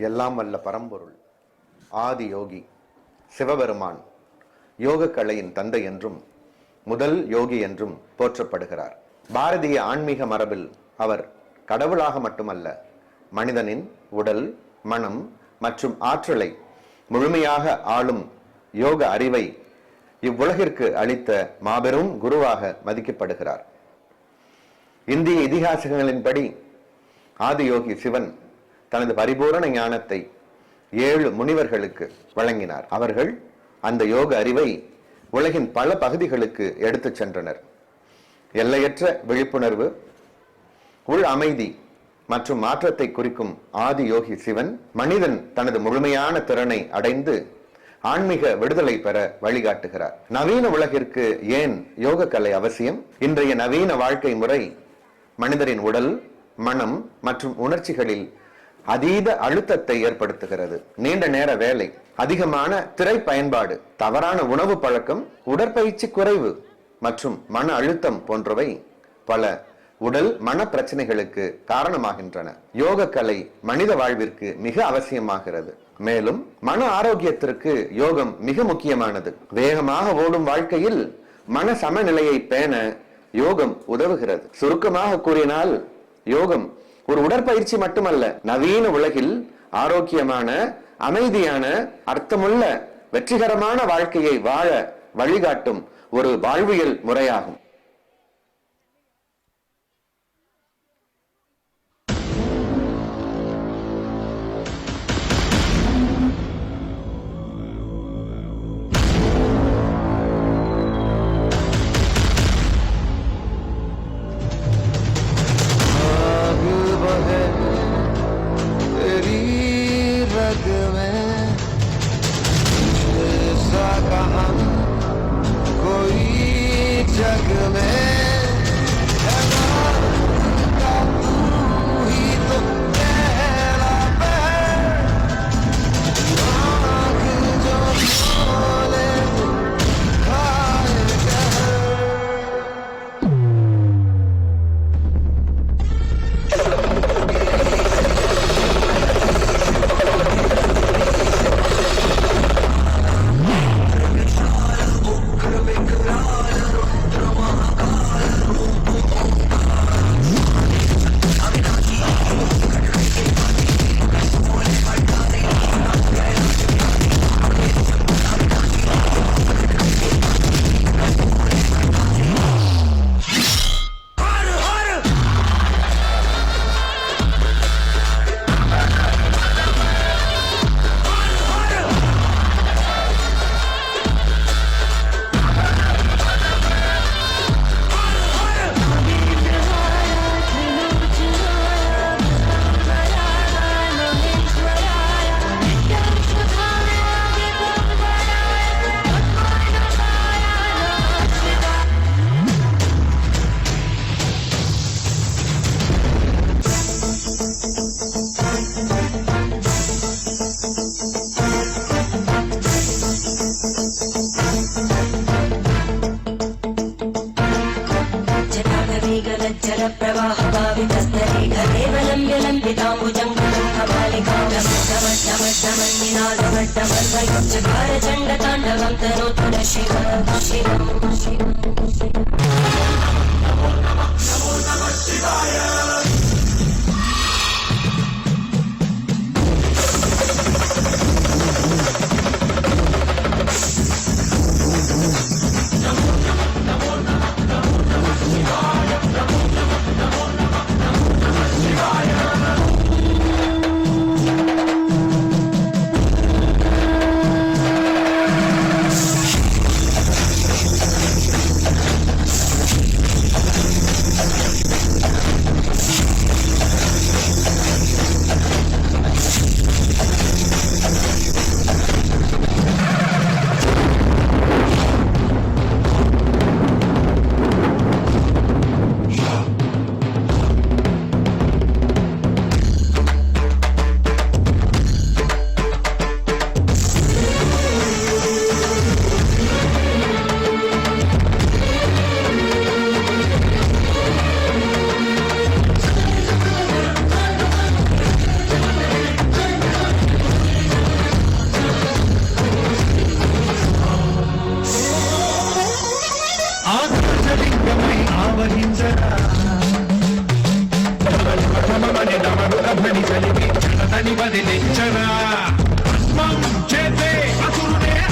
எல்லாம் வல்ல பரம்பொருள் ஆதி யோகி சிவபெருமான் யோக கலையின் தந்தை என்றும் முதல் யோகி என்றும் போற்றப்படுகிறார். பாரதிய ஆன்மீக மரபில் அவர் கடவுளாக மட்டுமல்ல, மனிதனின் உடல், மனம் மற்றும் ஆற்றலை முழுமையாக ஆளும் யோக அறிவை இவ்வுலகிற்கு அளித்த மாபெரும் குருவாக மதிக்கப்படுகிறார். இந்திய இதிகாசங்களின்படி ஆதியோகி சிவன் தனது பரிபூரண ஞானத்தை 7 முனிவர்களுக்கு வழங்கினார். அவர்கள் அந்த யோக அறிவை உலகின் பல பகுதிகளுக்கு எடுத்துச் சென்றனர். எல்லையற்ற விழிப்புணர்வு, உள் அமைதி மற்றும் மாற்றத்தை குறிக்கும் ஆதி யோகி சிவன் மனிதன் தனது முழுமையான திறனை அடைந்து ஆன்மீக விடுதலை பெற வழிகாட்டுகிறார். நவீன உலகிற்கு ஏன் யோக கலை அவசியம்? இன்றைய நவீன வாழ்க்கை முறை மனிதரின் உடல், மனம் மற்றும் உணர்ச்சிகளில் அதீத அழுத்தத்தை ஏற்படுத்துகிறது. நீண்ட நேர வேலை, அதிகமான திரை பயன்பாடு, தவறான உணவு பழக்கம், உடற்பயிற்சி குறைவு மற்றும் மன அழுத்தம் போன்றவை பல உடல் மன பிரச்சனைகளுக்கு காரணமாகின்றன. யோக கலை மனித வாழ்விற்கு மிக அவசியமாகிறது. மேலும் மன ஆரோக்கியத்திற்கு யோகம் மிக முக்கியமானது. வேகமாக ஓடும் வாழ்க்கையில் மன சமநிலையை பேண யோகம் உதவுகிறது. சுருக்கமாக கூறினால், யோகம் ஒரு உடற்பயிற்சி மட்டுமல்ல, நவீன உலகில் ஆரோக்கியமான, அமைதியான, அர்த்தமுள்ள, வெற்றிகரமான வாழ்க்கையை வாழ வழிகாட்டும் ஒரு வாழ்வியல் முறையாகும். कोई जग जल प्रवाह भावितस्तरे केवलं विलम्बिताम्बुजं कमलिकामट्टमट्टमन्निनादमट्टमर्वयुज्जकार चण्डताण्डवं तनोतु न शिव शिवं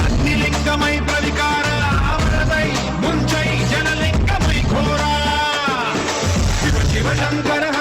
అగ్నిలింగమై ప్రవికార ఆవరదై ముంచై జనలింగమై ఘోరా శివ శివ శంకర